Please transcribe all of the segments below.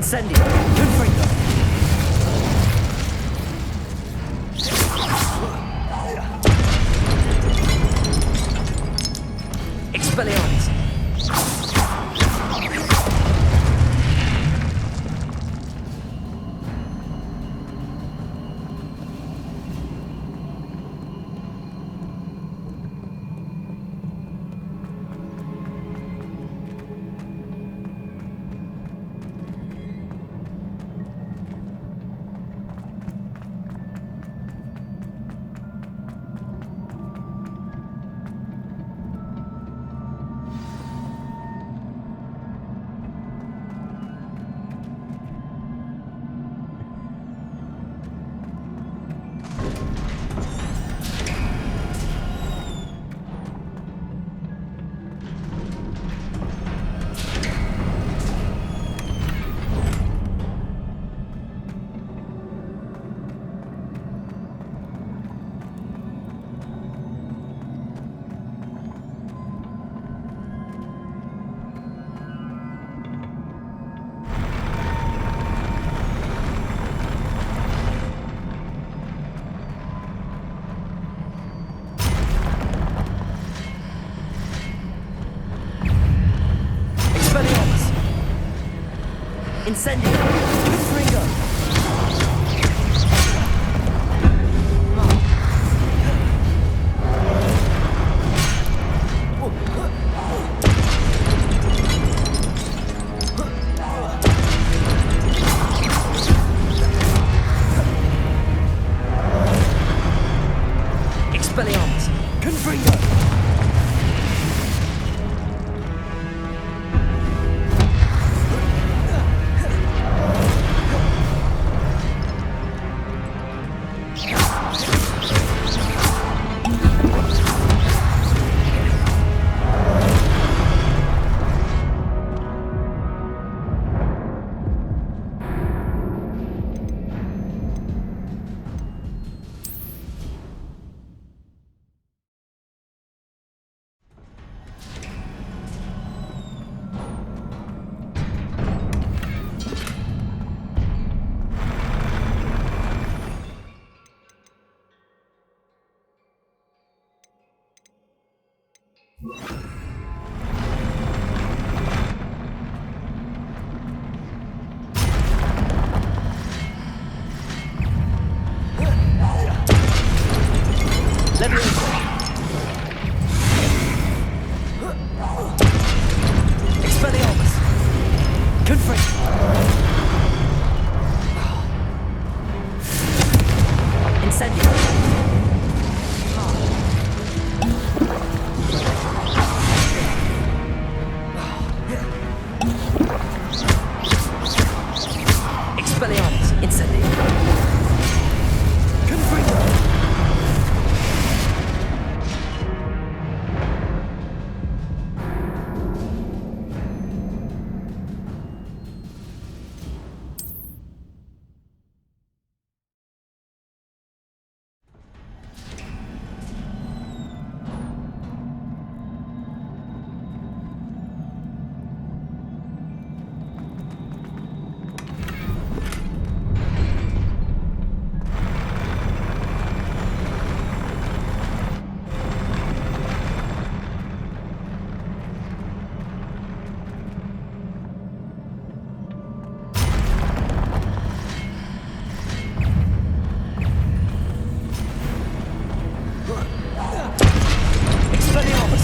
Incendio. Confringo. Expelliarmus. Incendio. Confringo. Expelliarmus. Confringo. Expelliarmus. Confringo. Incendio. Expelliarmus. Incendio. Confringo.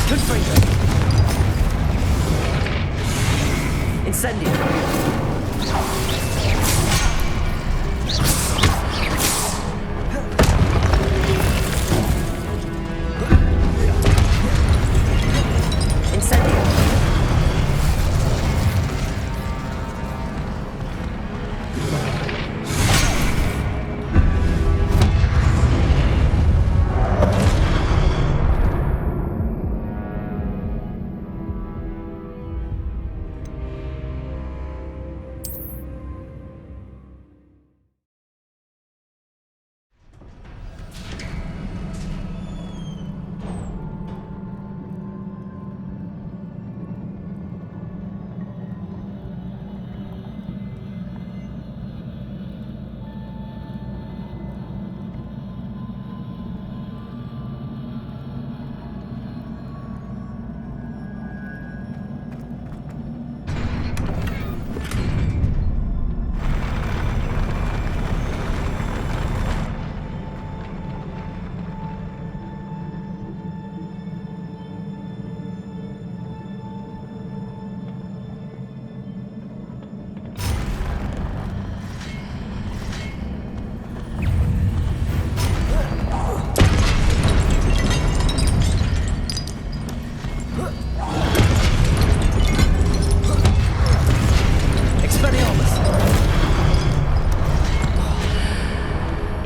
Confringo. Incendio.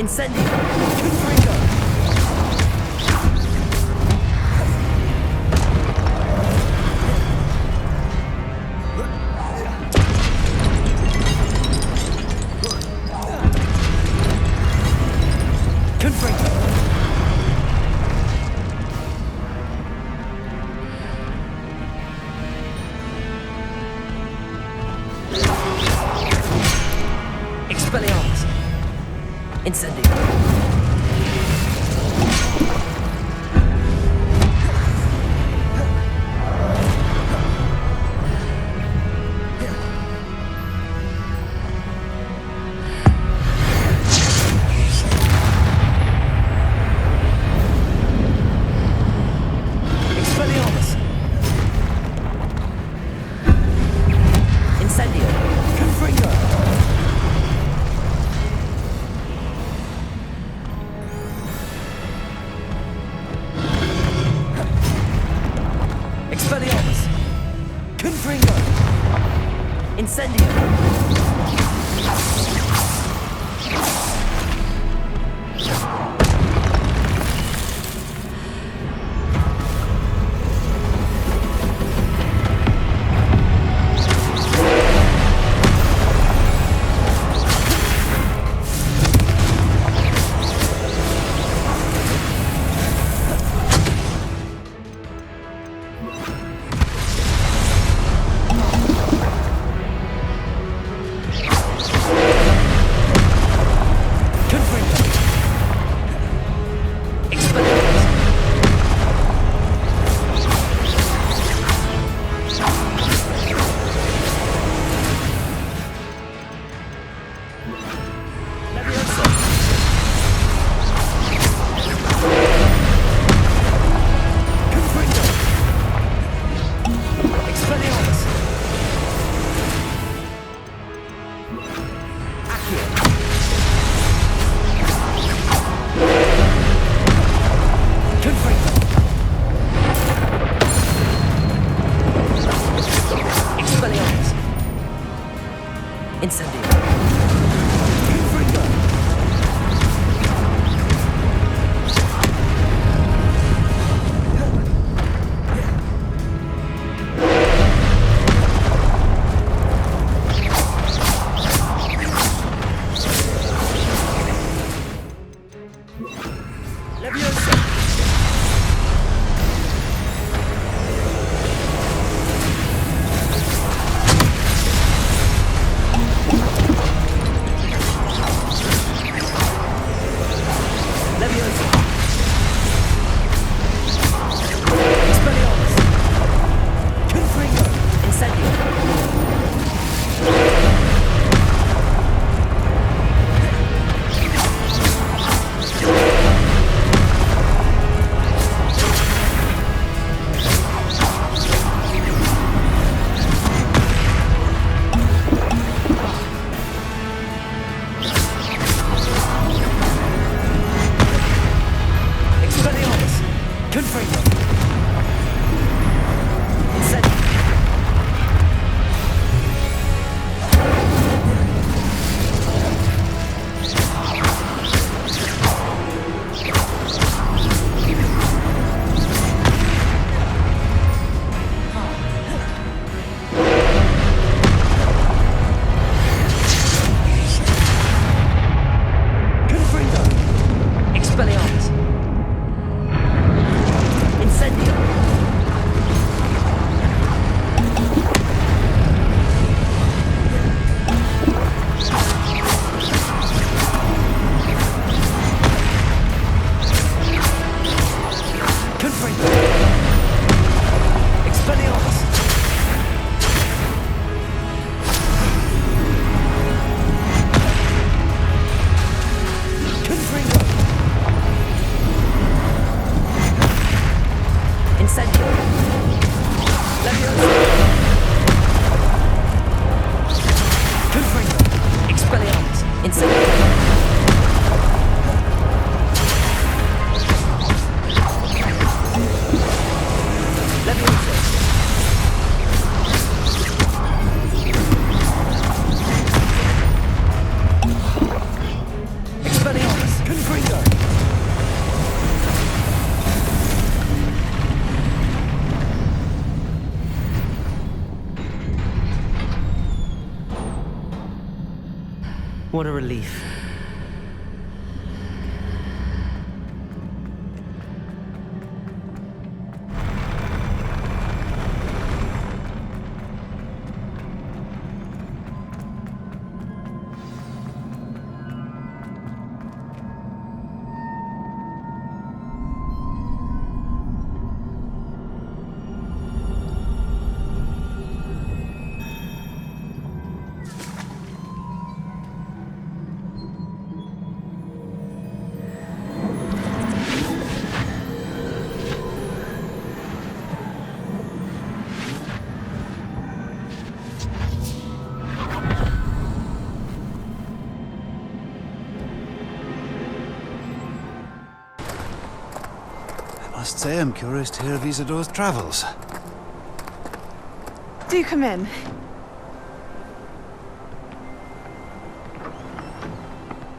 Incendio. Confringo. Expelliarmus. Incendio. Expelliarmus. Incendio. Confringo. Expelliarmus. Confringo. Incendio. Incendio. Confringo. Leviosa. What a relief. I must say I'm curious to hear of Isadore's travels. Do come in.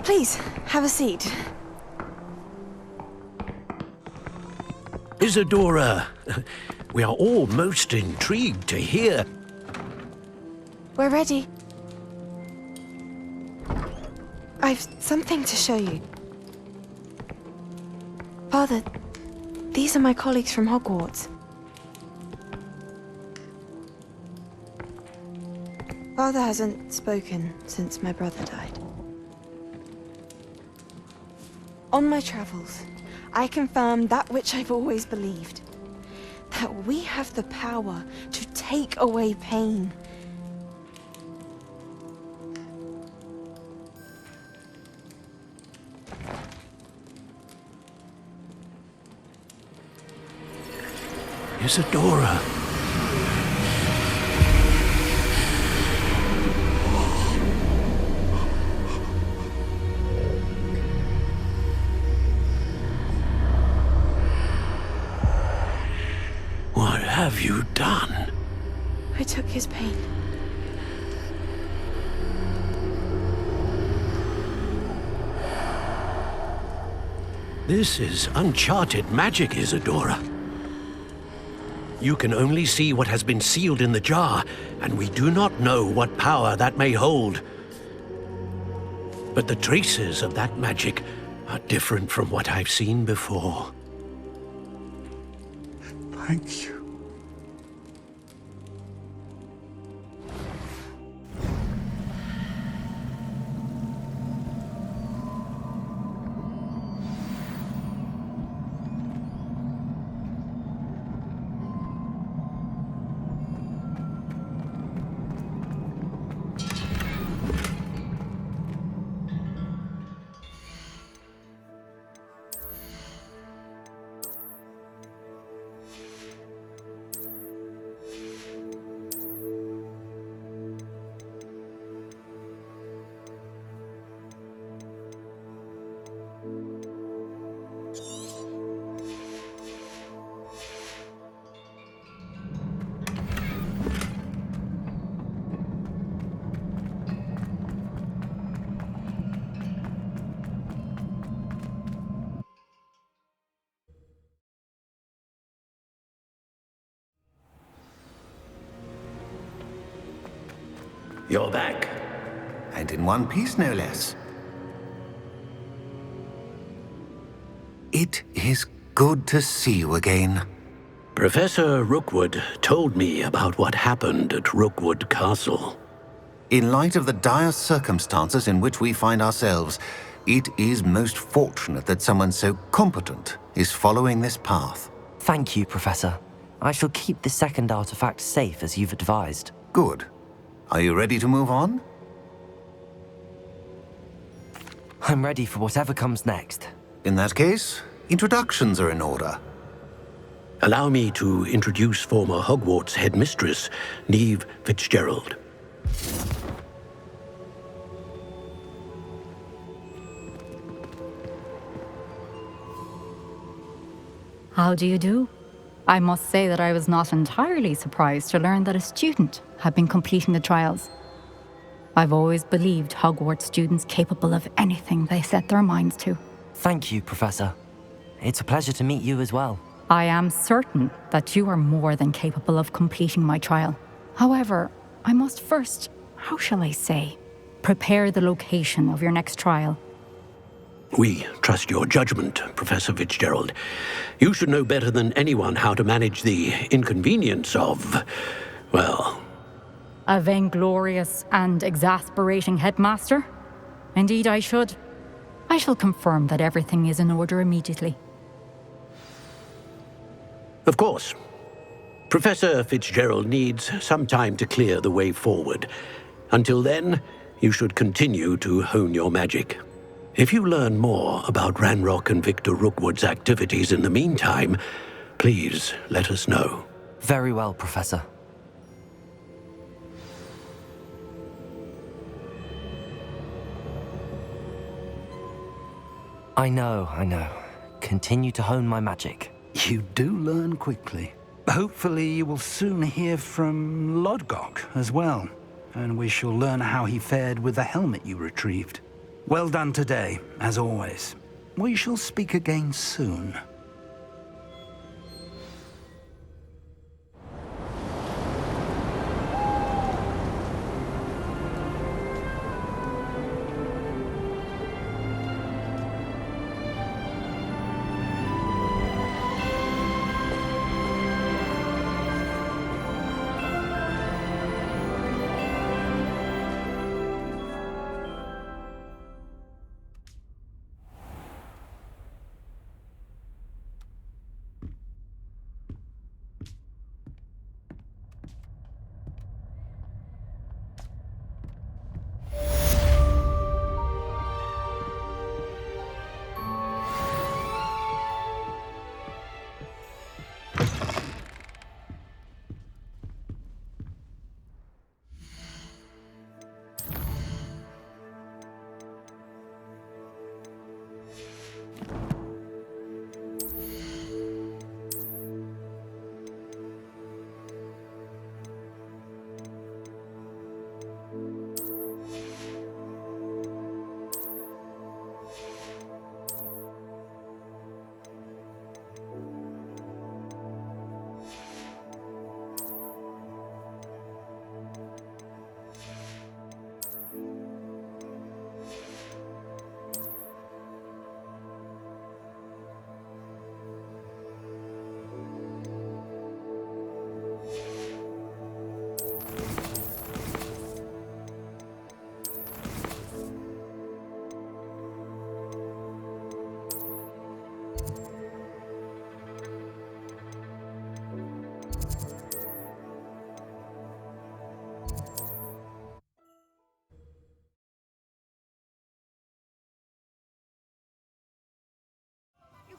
Please, have a seat. Isadora, we are all most intrigued to hear. We're ready. I've something to show you. Father, these are my colleagues from Hogwarts. Father hasn't spoken since my brother died. On my travels, I confirmed that which I've always believed. That we have the power to take away pain. Isadora. What have you done? I took his pain. This is uncharted magic, Isadora. You can only see what has been sealed in the jar, and we do not know what power that may hold. But the traces of that magic are different from what I've seen before. Thank you. You're back. And in one piece, no less. It is good to see you again. Professor Rookwood told me about what happened at Rookwood Castle. In light of the dire circumstances in which we find ourselves, it is most fortunate that someone so competent is following this path. Thank you, Professor. I shall keep the second artifact safe as you've advised. Good. Are you ready to move on? I'm ready for whatever comes next. In that case, introductions are in order. Allow me to introduce former Hogwarts headmistress, Neve Fitzgerald. How do you do? I must say that I was not entirely surprised to learn that a student had been completing the trials. I've always believed Hogwarts students capable of anything they set their minds to. Thank you, Professor. It's a pleasure to meet you as well. I am certain that you are more than capable of completing my trial. However, I must first, how shall I say, Prepare the location of your next trial. We trust your judgment, Professor Fitzgerald. You should know better than anyone how to manage the inconvenience of, well... A vainglorious and exasperating headmaster? Indeed I should. I shall confirm that everything is in order immediately. Of course. Professor Fitzgerald needs some time to clear the way forward. Until then, you should continue to hone your magic. If you learn more about Ranrock and Victor Rookwood's activities in the meantime, please let us know. Very well, Professor. I know. Continue to hone my magic. You do learn quickly. Hopefully you will soon hear from Lodgok as well, and we shall learn how he fared with the helmet you retrieved. Well done today, as always. We shall speak again soon.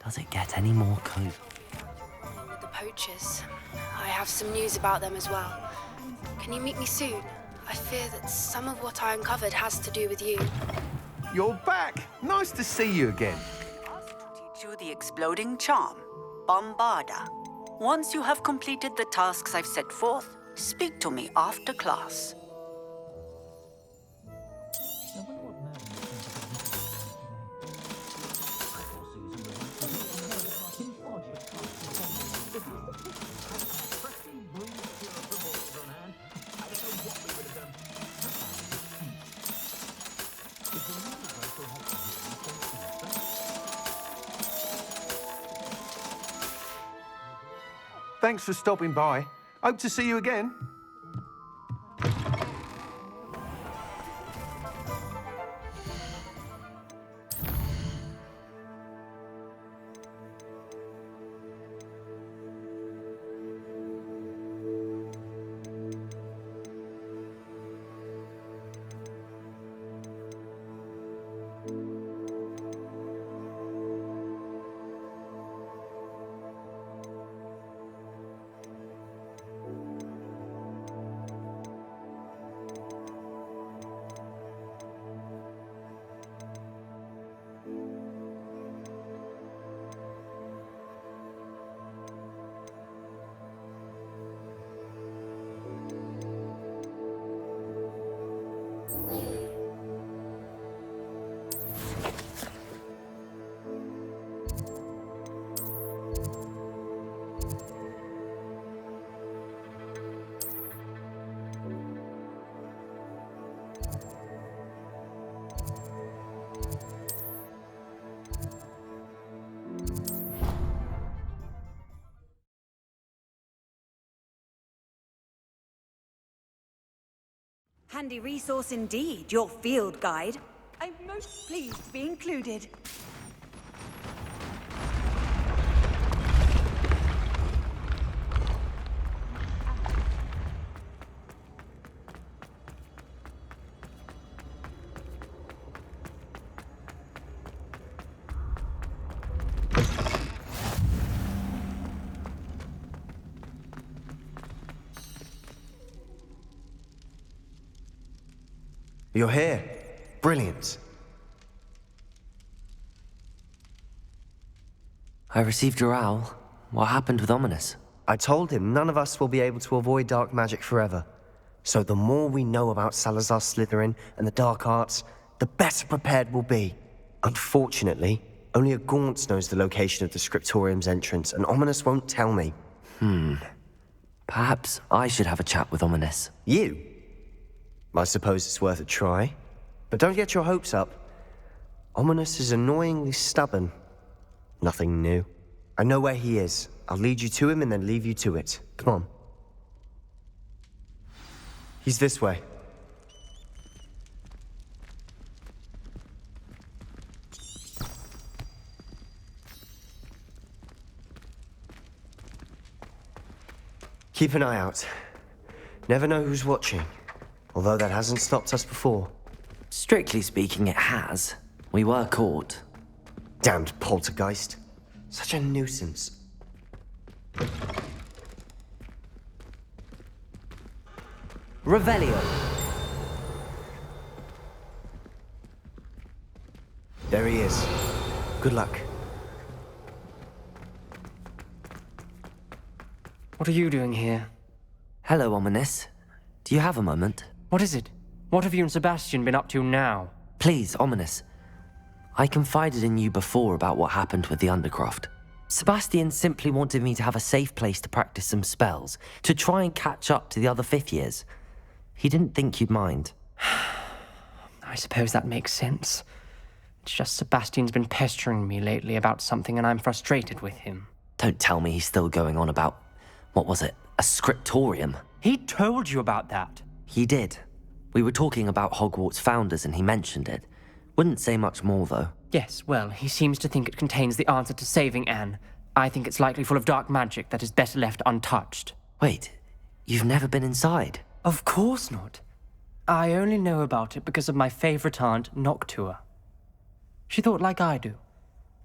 Does it get any more cozy? With the poachers. I have some news about them as well. Can you meet me soon? I fear that some of what I uncovered has to do with you. You're back! Nice to see you again. Asked to teach you the exploding charm, Bombarda. Once you have completed the tasks I've set forth, speak to me after class. Thanks for stopping by. Hope to see you again. Handy resource indeed, your field guide. I'm most pleased to be included. You're here. Brilliant. I received your owl. What happened with Ominous? I told him none of us will be able to avoid dark magic forever. So the more we know about Salazar Slytherin and the dark arts, the better prepared we'll be. Unfortunately, only a Gaunt knows the location of the Scriptorium's entrance, and Ominous won't tell me. Perhaps I should have a chat with Ominous. You? I suppose it's worth a try. But don't get your hopes up. Ominous is annoyingly stubborn. Nothing new. I know where he is. I'll lead you to him and then leave you to it. Come on. He's this way. Keep an eye out. Never know who's watching. Although that hasn't stopped us before. Strictly speaking, it has. We were caught. Damned poltergeist. Such a nuisance. Revelio. There he is. Good luck. What are you doing here? Hello, Ominous. Do you have a moment? What is it? What have you and Sebastian been up to now? Please, Ominous. I confided in you before about what happened with the Undercroft. Sebastian simply wanted me to have a safe place to practice some spells, to try and catch up to the other fifth years. He didn't think you'd mind. I suppose that makes sense. It's just Sebastian's been pestering me lately about something and I'm frustrated with him. Don't tell me he's still going on about, what was it, a scriptorium? He told you about that? He did. We were talking about Hogwarts founders and he mentioned it. Wouldn't say much more, though. Yes, well, he seems to think it contains the answer to saving Anne. I think it's likely full of dark magic that is better left untouched. Wait, you've never been inside? Of course not. I only know about it because of my favorite aunt, Noctua. She thought like I do.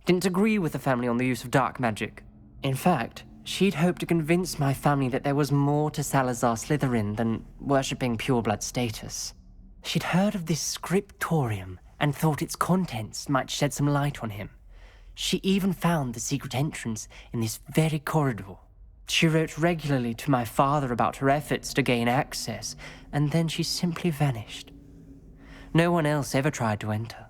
Didn't agree with the family on the use of dark magic. In fact, she'd hoped to convince my family that there was more to Salazar Slytherin than worshipping pureblood status. She'd heard of this scriptorium and thought its contents might shed some light on him. She even found the secret entrance in this very corridor. She wrote regularly to my father about her efforts to gain access, and then she simply vanished. No one else ever tried to enter.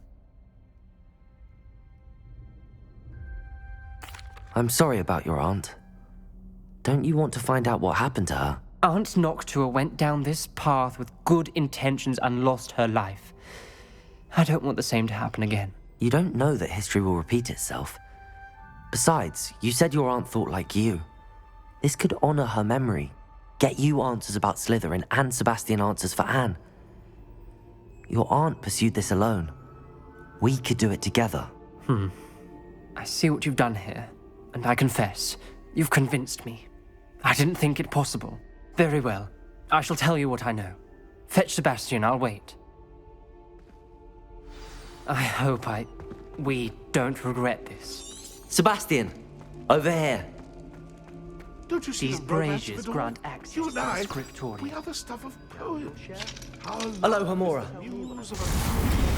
I'm sorry about your aunt. Don't you want to find out what happened to her? Aunt Noctua went down this path with good intentions and lost her life. I don't want the same to happen again. You don't know that history will repeat itself. Besides, you said your aunt thought like you. This could honor her memory, get you answers about Slytherin and Sebastian answers for Anne. Your aunt pursued this alone. We could do it together. I see what you've done here, and I confess, you've convinced me. I didn't think it possible. Very well. I shall tell you what I know. Fetch Sebastian, I'll wait. I hope we don't regret this. Sebastian, over here. Don't you see These the romance braziers of it all? grant access You to and the I, scriptorium. we are the stuff of poets. Hello, Hamora. Muse of a...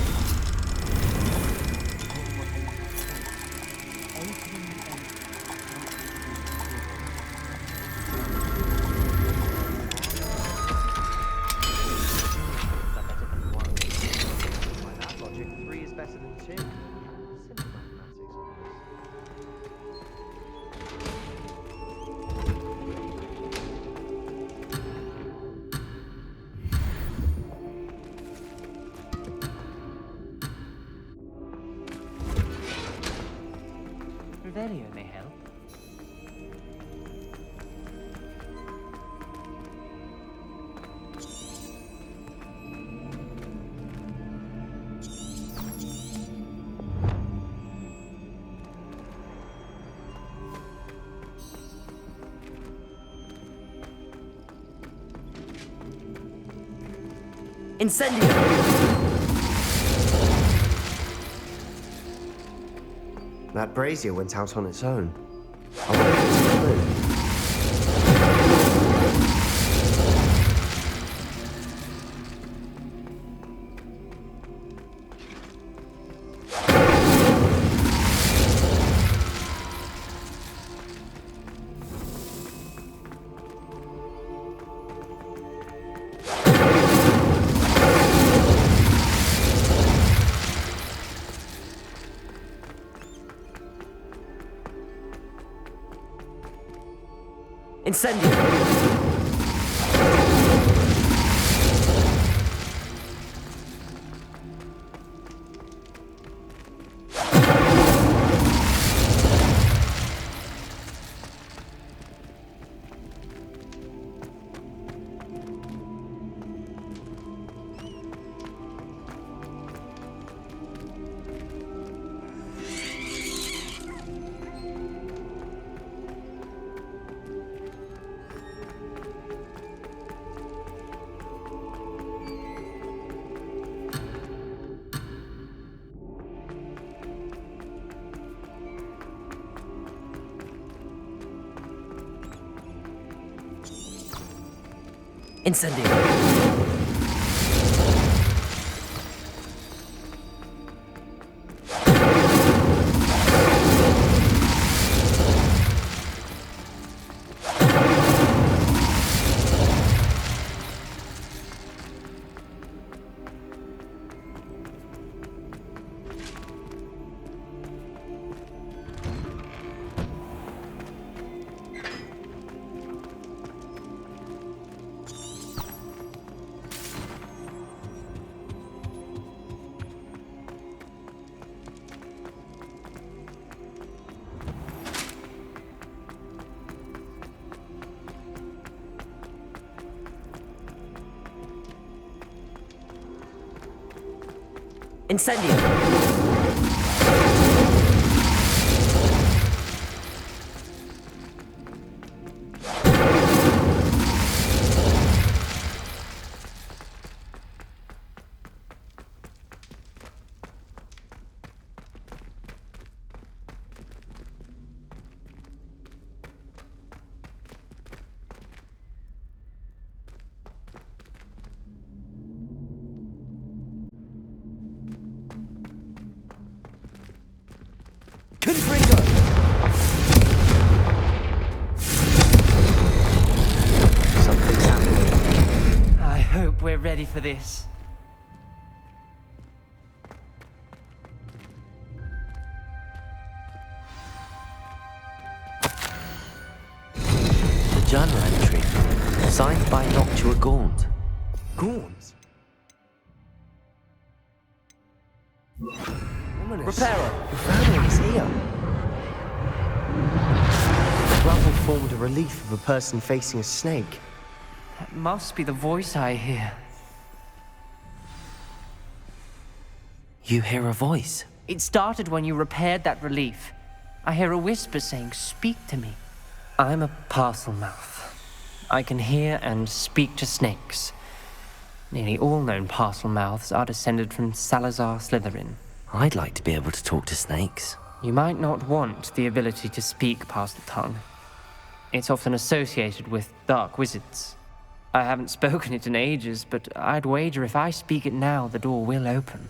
Revelio may help. Incendio! That brazier went out on its own. I wonder if it's a clue. Incendio! Incendio! Incendio! Something's happening. I hope we're ready for this. The journal entry, signed by Noctua Gaunt. Gaunt? Ominous. Reparo! Your family is here. The rubble formed a relief of a person facing a snake. That must be the voice I hear. You hear a voice. It started when you repaired that relief. I hear a whisper saying, "Speak to me." I'm a parcel mouth. I can hear and speak to snakes. Nearly all known parcel mouths are descended from Salazar Slytherin. I'd like to be able to talk to snakes. You might not want the ability to speak past the tongue. It's often associated with dark wizards. I haven't spoken it in ages, but I'd wager if I speak it now, the door will open.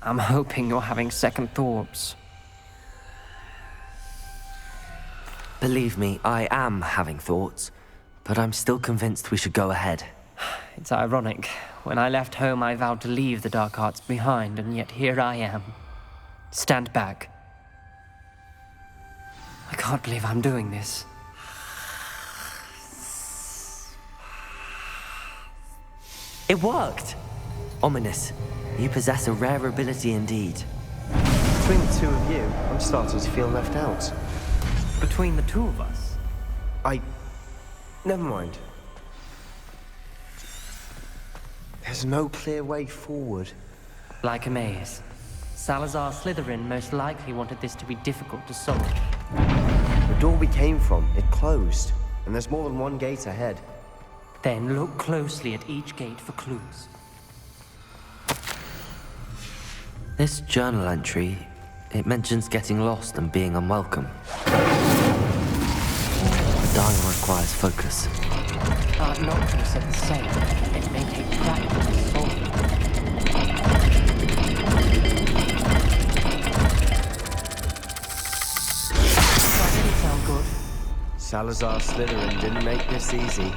I'm hoping you're having second thoughts. Believe me, I am having thoughts, but I'm still convinced we should go ahead. It's ironic. When I left home, I vowed to leave the dark arts behind, and yet here I am. Stand back. I can't believe I'm doing this. It worked! Ominous. You possess a rare ability indeed. Between the two of you, I'm starting to feel left out. Between the two of us? Never mind. There's no clear way forward. Like a maze. Salazar Slytherin most likely wanted this to be difficult to solve. The door we came from, it closed, and there's more than one gate ahead. Then look closely at each gate for clues. This journal entry, it mentions getting lost and being unwelcome. The dial requires focus. Art Noctua said the same. It may take practice to solve it. That didn't sound good. Salazar Slytherin didn't make this easy.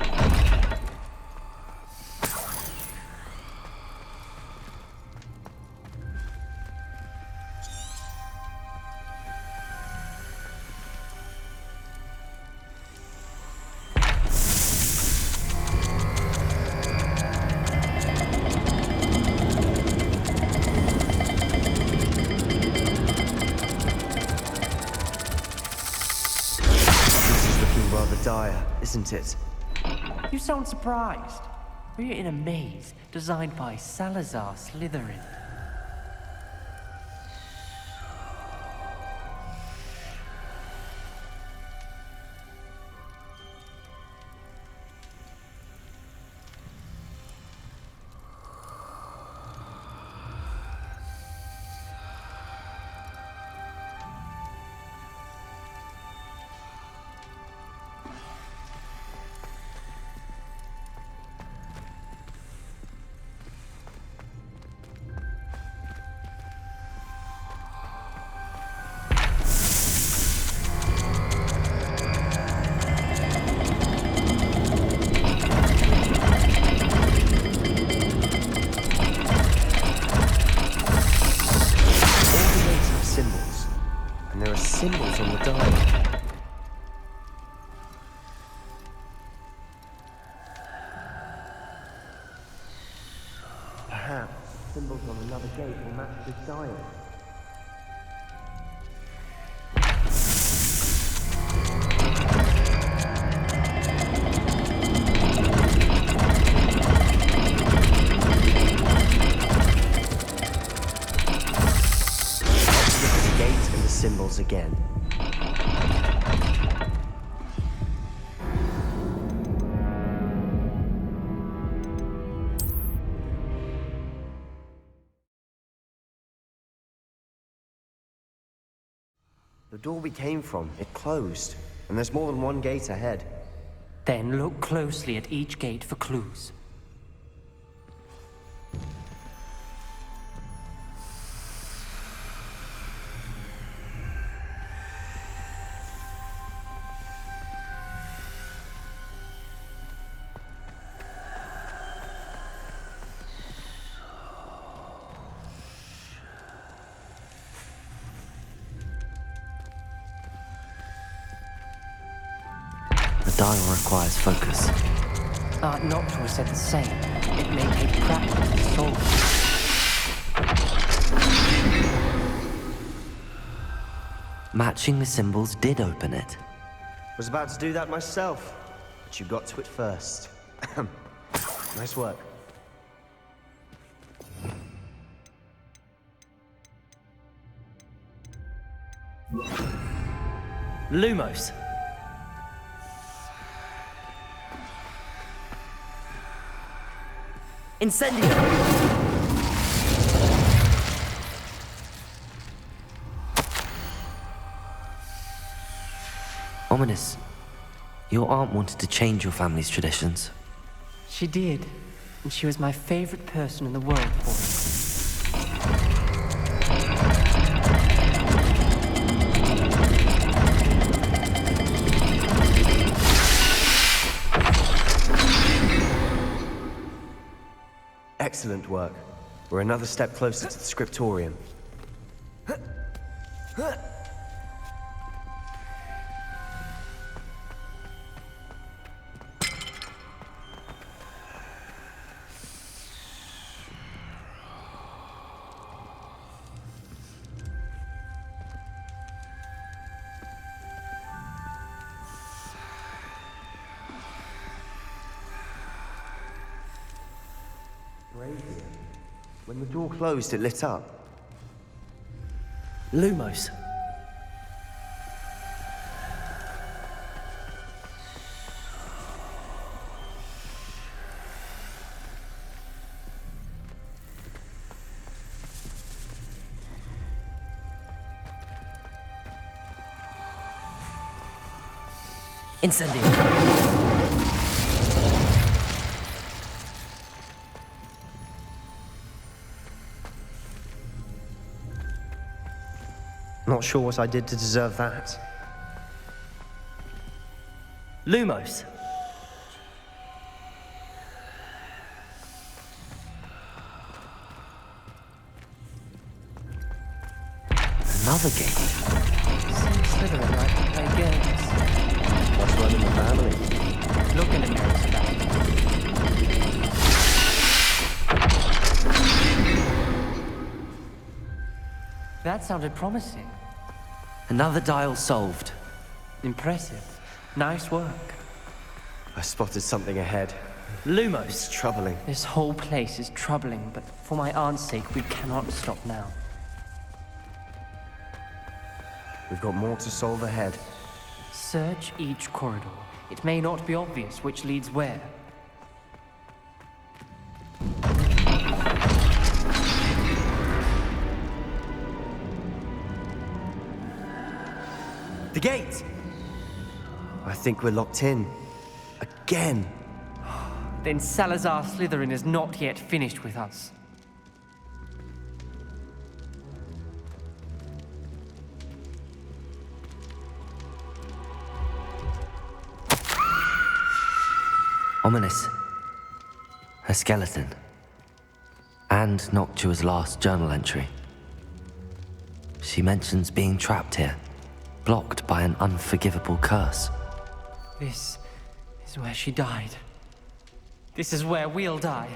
Rather dire, isn't it? You sound surprised. We're in a maze designed by Salazar Slytherin. Symbols on the dial. Perhaps symbols on another gate will match this dial. Let's look at the gate and the symbols again. The door we came from, it closed, and there's more than one gate ahead. Then look closely at each gate for clues. The dial requires focus. Art Noctua said the same. It may take practice to solve it. Matching the symbols did open it. Was about to do that myself, but you got to it first. Nice work. Lumos. Incendio. Ominous. Your aunt wanted to change your family's traditions. She did, and she was my favorite person in the world for it. Excellent work. We're another step closer to the scriptorium. When the door closed, it lit up. Lumos. Incendio. Not sure what I did to deserve that. Lumos. Another game. Slytherin like to play games. Must run in the family. Look in the mirror, Sebastian. That sounded promising. Another dial solved. Impressive. Nice work. I spotted something ahead. Lumos. It's troubling. This whole place is troubling, but for my aunt's sake, we cannot stop now. We've got more to solve ahead. Search each corridor. It may not be obvious which leads where. The gate! I think we're locked in. Again. Then Salazar Slytherin is not yet finished with us. Ominous. A skeleton. And Noctua's last journal entry. She mentions being trapped here, blocked by an unforgivable curse. This is where she died. This is where we'll die.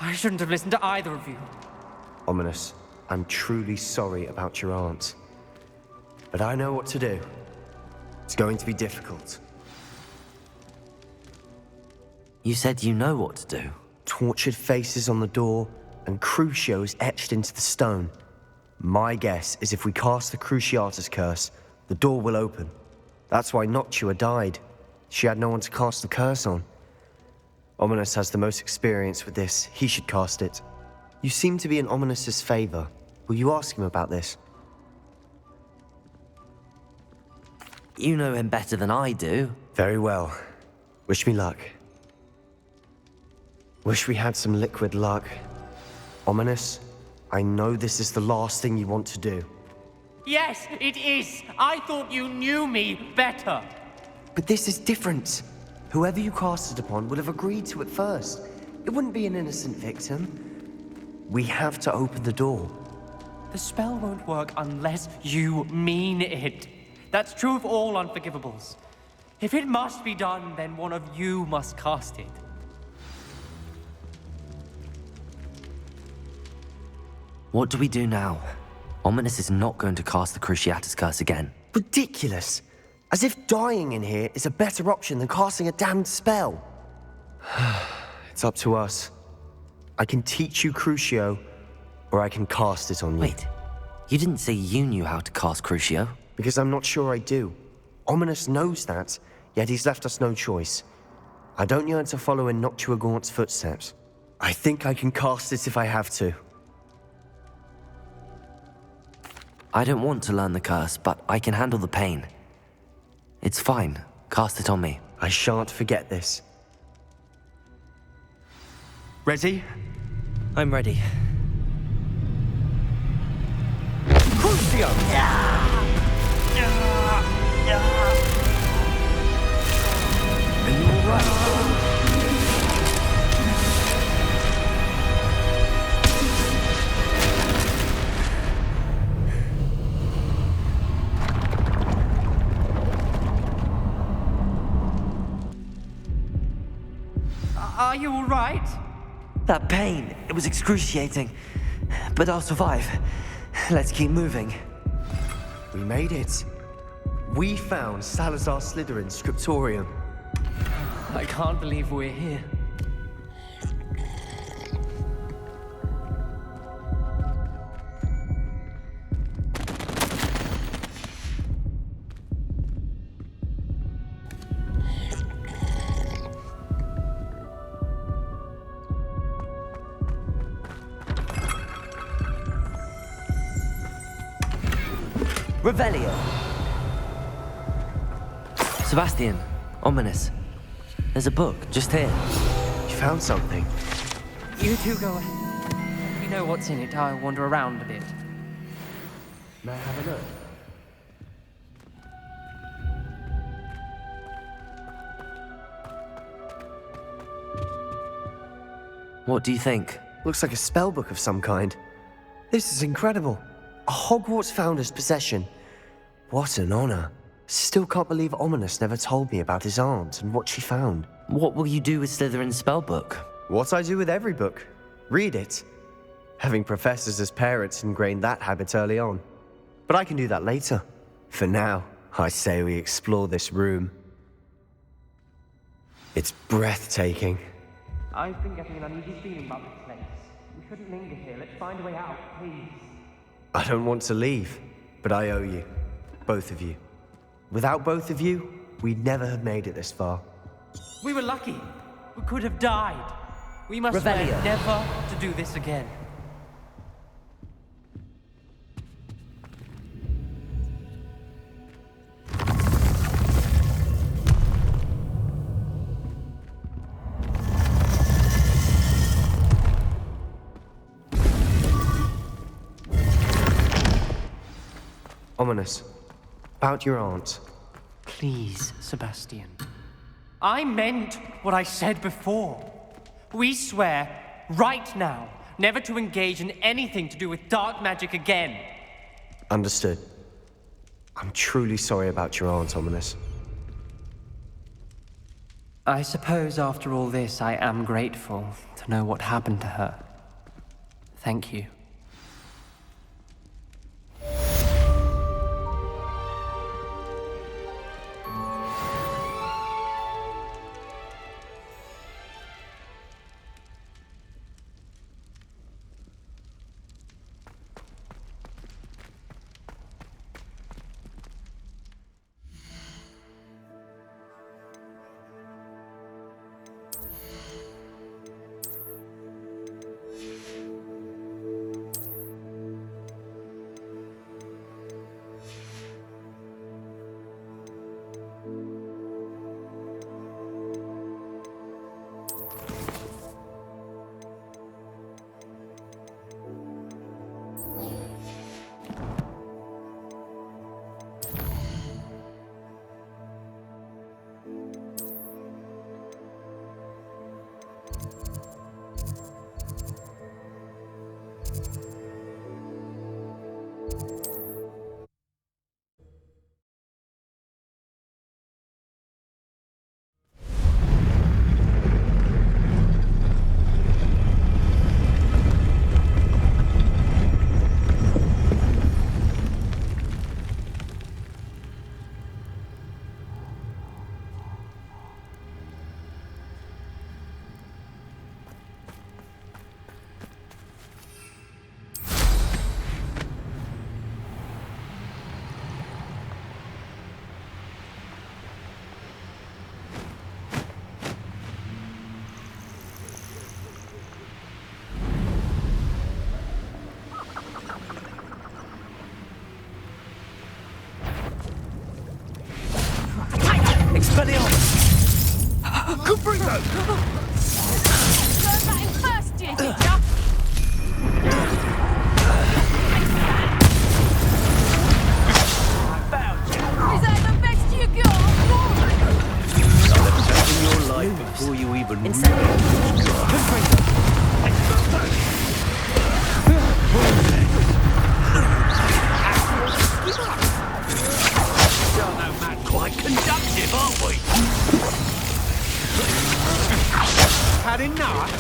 I shouldn't have listened to either of you. Ominous, I'm truly sorry about your aunt. But I know what to do. It's going to be difficult. You said you know what to do. Tortured faces on the door and Crucios etched into the stone. My guess is if we cast the Cruciatus curse, the door will open. That's why Noctua died. She had no one to cast the curse on. Ominous has the most experience with this. He should cast it. You seem to be in Ominous's favor. Will you ask him about this? You know him better than I do. Very well. Wish me luck. Wish we had some liquid luck. Ominous, I know this is the last thing you want to do. Yes, it is. I thought you knew me better. But this is different. Whoever you cast it upon would have agreed to it first. It wouldn't be an innocent victim. We have to open the door. The spell won't work unless you mean it. That's true of all unforgivables. If it must be done, then one of you must cast it. What do we do now? Ominous is not going to cast the Cruciatus curse again. Ridiculous. As if dying in here is a better option than casting a damned spell. It's up to us. I can teach you Crucio, or I can cast it on you. Wait, you didn't say you knew how to cast Crucio? Because I'm not sure I do. Ominous knows that, yet he's left us no choice. I don't yearn to follow in Noctua Gaunt's footsteps. I think I can cast it if I have to. I don't want to learn the curse, but I can handle the pain. It's fine. Cast it on me. I shan't forget this. Ready? I'm ready. Crucio! Are you all right? Are you all right? That pain, it was excruciating. But I'll survive. Let's keep moving. We made it. We found Salazar Slytherin's scriptorium. I can't believe we're here. Revelio. Sebastian, Ominous. There's a book, just here. You found something? You two go ahead. You know what's in it. I'll wander around a bit. May I have a look? What do you think? Looks like a spellbook of some kind. This is incredible. A Hogwarts founder's possession. What an honor. Still can't believe Ominous never told me about his aunt and what she found. What will you do with Slytherin's spellbook? What I do with every book. Read it. Having professors as parents ingrained that habit early on. But I can do that later. For now, I say we explore this room. It's breathtaking. I've been getting an uneasy feeling about this place. We shouldn't linger here. Let's find a way out, please. I don't want to leave, but I owe you. Both of you. Without both of you, we'd never have made it this far. We were lucky. We could have died. We must swear Revelio. never to do this again. Ominous. About your aunt. Please, Sebastian. I meant what I said before. We swear, right now, never to engage in anything to do with dark magic again. Understood. I'm truly sorry about your aunt, Ominous. I suppose after all this, I am grateful to know what happened to her. Thank you. Expelliarmus! Caprito! Learn that in first year, did ya? Is that the best you got? I'll have taken your life before you even quite conductive, aren't we? Had enough?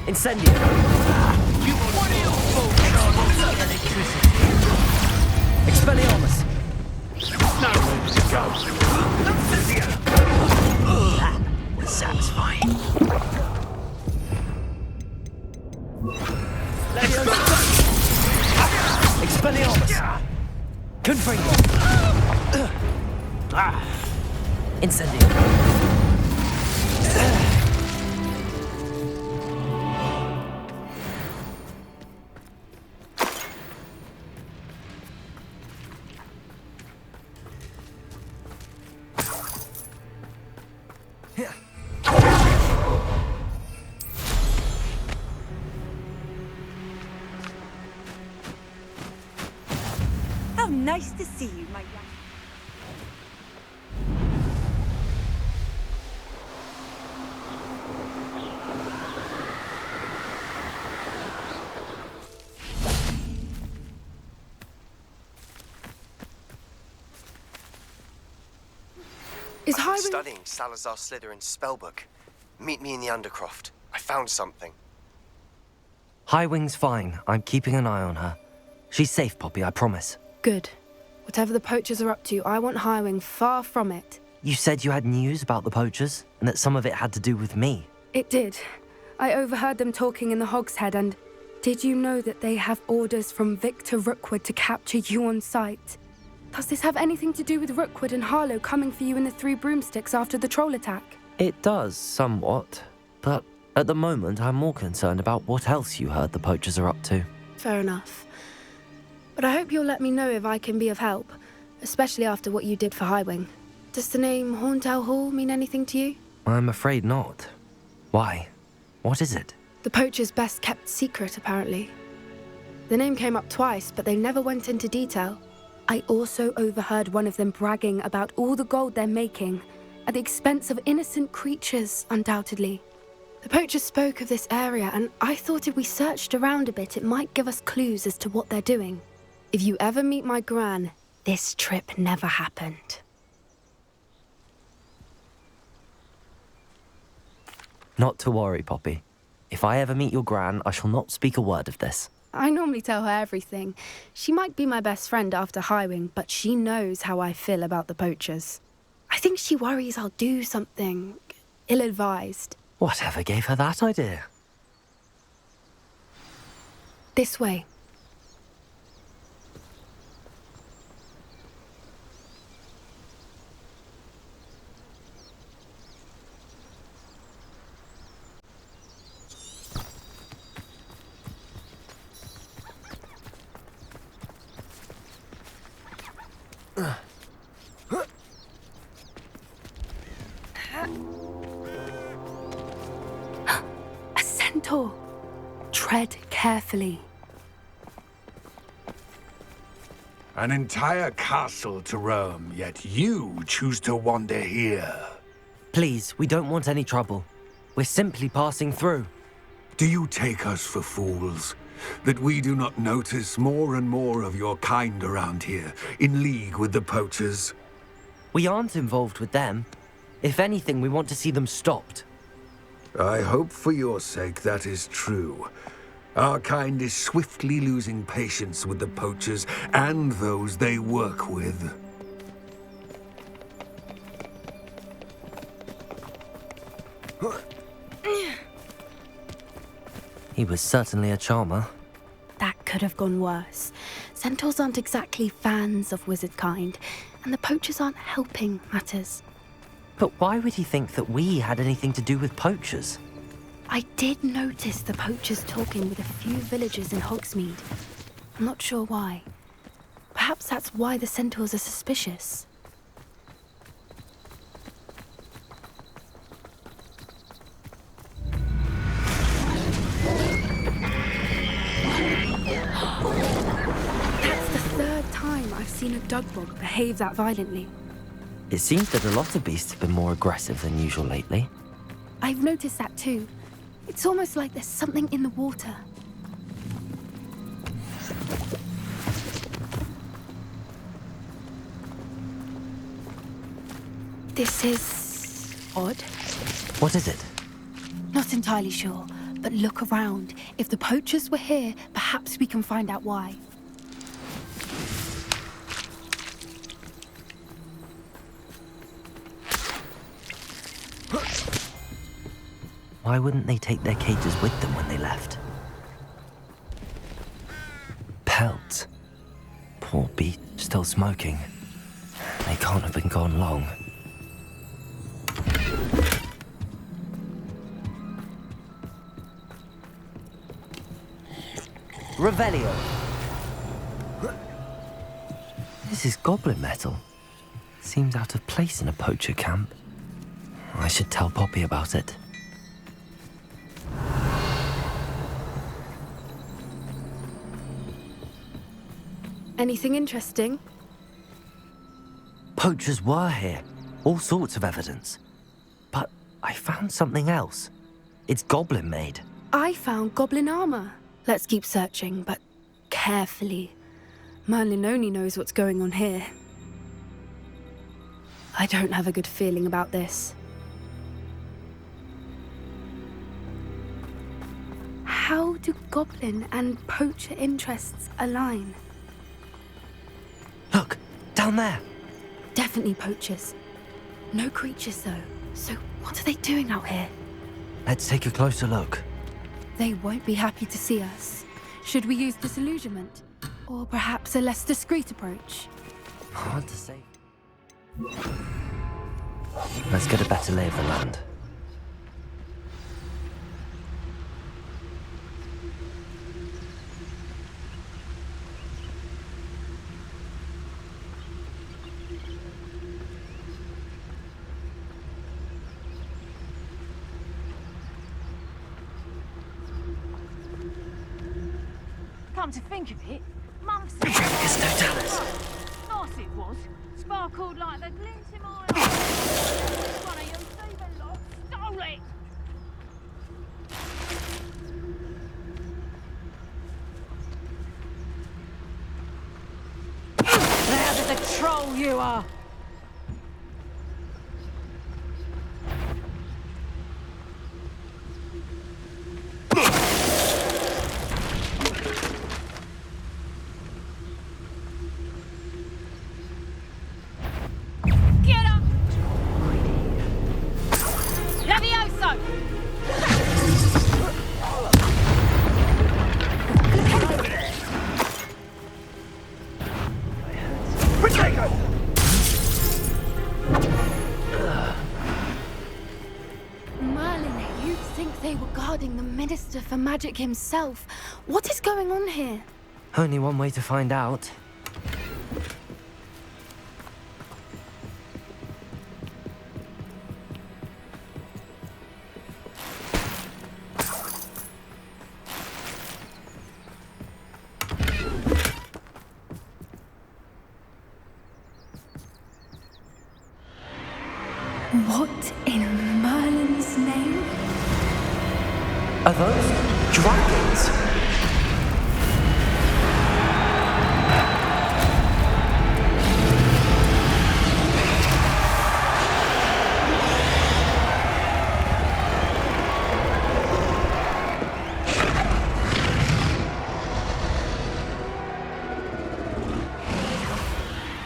Incendio! Expelliarmus! Nowhere to go. That was satisfying. Expelliarmus! Confringo! Incendio! Nice to see you, my young... Is I'm Highwing... studying Salazar Slytherin's spellbook. Meet me in the Undercroft. I found something. Highwing's fine. I'm keeping an eye on her. She's safe, Poppy, I promise. Good. Whatever the poachers are up to, I want Highwing far from it. You said you had news about the poachers, and that some of it had to do with me. It did. I overheard them talking in the Hogshead, and did you know that they have orders from Victor Rookwood to capture you on sight? Does this have anything to do with Rookwood and Harlow coming for you in the Three Broomsticks after the troll attack? It does, somewhat. But at the moment, I'm more concerned about what else you heard the poachers are up to. Fair enough. But I hope you'll let me know if I can be of help, especially after what you did for Highwing. Does the name Horntail Hall mean anything to you? I'm afraid not. Why? What is it? The poachers' best kept secret, apparently. The name came up twice, but they never went into detail. I also overheard one of them bragging about all the gold they're making, at the expense of innocent creatures, undoubtedly. The poachers spoke of this area, and I thought if we searched around a bit, it might give us clues as to what they're doing. If you ever meet my gran, this trip never happened. Not to worry, Poppy. If I ever meet your gran, I shall not speak a word of this. I normally tell her everything. She might be my best friend after Highwing, but she knows how I feel about the poachers. I think she worries I'll do something ill-advised. Whatever gave her that idea? This way. A centaur. Tread carefully. An entire castle to roam, yet you choose to wander here. Please, we don't want any trouble. We're simply passing through. Do you take us for fools? That we do not notice more and more of your kind around here, in league with the poachers? We aren't involved with them. If anything, we want to see them stopped. I hope for your sake that is true. Our kind is swiftly losing patience with the poachers and those they work with. He was certainly a charmer. That could have gone worse. Centaurs aren't exactly fans of wizard kind, and the poachers aren't helping matters. But why would he think that we had anything to do with poachers? I did notice the poachers talking with a few villagers in Hogsmeade. I'm not sure why. Perhaps that's why the centaurs are suspicious. That's the third time I've seen a dugbog behave that violently. It seems that a lot of beasts have been more aggressive than usual lately. I've noticed that too. It's almost like there's something in the water. This is odd. What is it? Not entirely sure, but look around. If the poachers were here, perhaps we can find out why. Why wouldn't they take their cages with them when they left? Pelt. Poor beast, still smoking. They can't have been gone long. Revelio. This is goblin metal. Seems out of place in a poacher camp. I should tell Poppy about it. Anything interesting? poachers were here. All sorts of evidence. But I found something else. It's goblin-made. I found goblin armor. Let's keep searching, but carefully. Merlin only knows what's going on here. I don't have a good feeling about this. How do goblin and poacher interests align? Look, down there. Definitely poachers. No creatures, though. So what are they doing out here? Let's take a closer look. They won't be happy to see us. Should we use disillusionment? Or perhaps a less discreet approach? Hard to say. Let's get a better lay of the land. Come to think of it, months ago... It's no Dallas. Of course it was. Sparkled like the glint in my eye. One of you thieving lot stole it. Now there's a troll you are. For magic himself. What is going on here? Only one way to find out. What in Merlin's name? Are those dragons?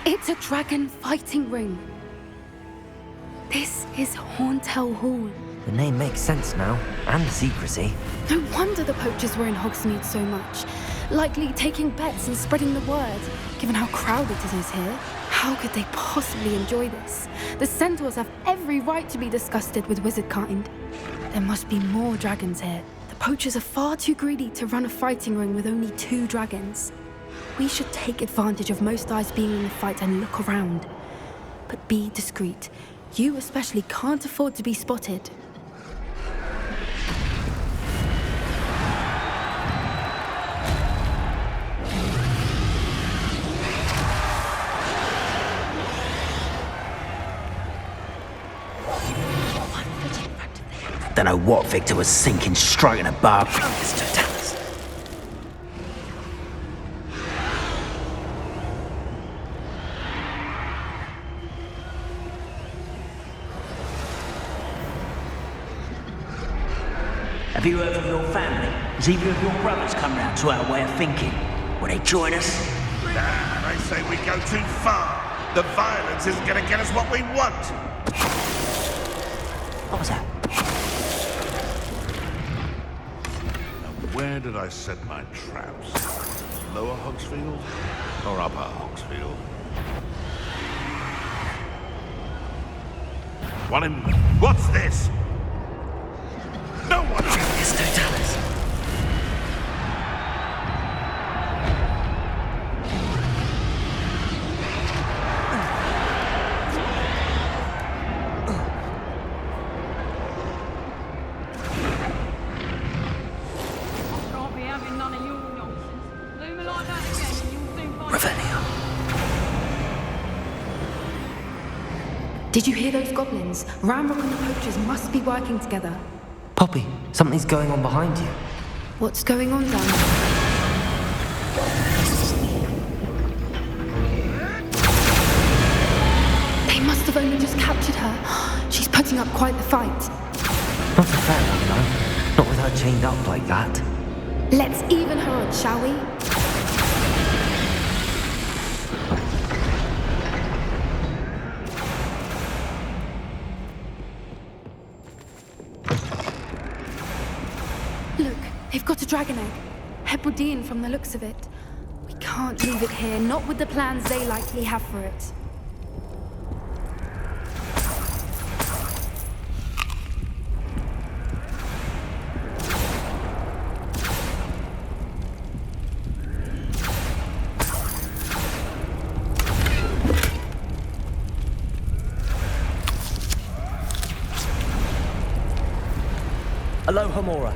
It's a dragon fighting ring. This is Hauntel Hall. The name makes sense now, and the secrecy. No wonder the poachers were in Hogsmeade so much. Likely taking bets and spreading the word, given how crowded it is here. How could they possibly enjoy this? The centaurs have every right to be disgusted with wizard kind. There must be more dragons here. The poachers are far too greedy to run a fighting ring with only 2 dragons. We should take advantage of most eyes being in the fight and look around. But be discreet. You especially can't afford to be spotted. Don't know what Victor was sinking straight in a bar. Have you heard from your family? Has either of your brothers come round to our way of thinking? Will they join us? Nah, they say we go too far. The violence isn't gonna get us what we want. What was that? Where did I set my traps? Lower Hogsfield or Upper Hogsfield? What's this? No one! It's no Dallas. Can't be having none of your nonsense. Loom like that again and you'll soon find... Revelio. Did you hear those goblins? Ramrock and the poachers must be working together. Poppy, something's going on behind you. What's going on down there? They must have only just captured her. She's putting up quite the fight. Not a fair one, no. Not with her chained up like that. Let's even her odds, shall we? Look, they've got a dragon egg. Hebridean from the looks of it. We can't leave it here, not with the plans they likely have for it. Aloha, Mora.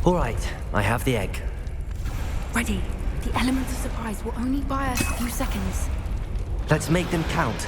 All right, I have the egg. Ready. The element of surprise will only buy us a few seconds. Let's make them count.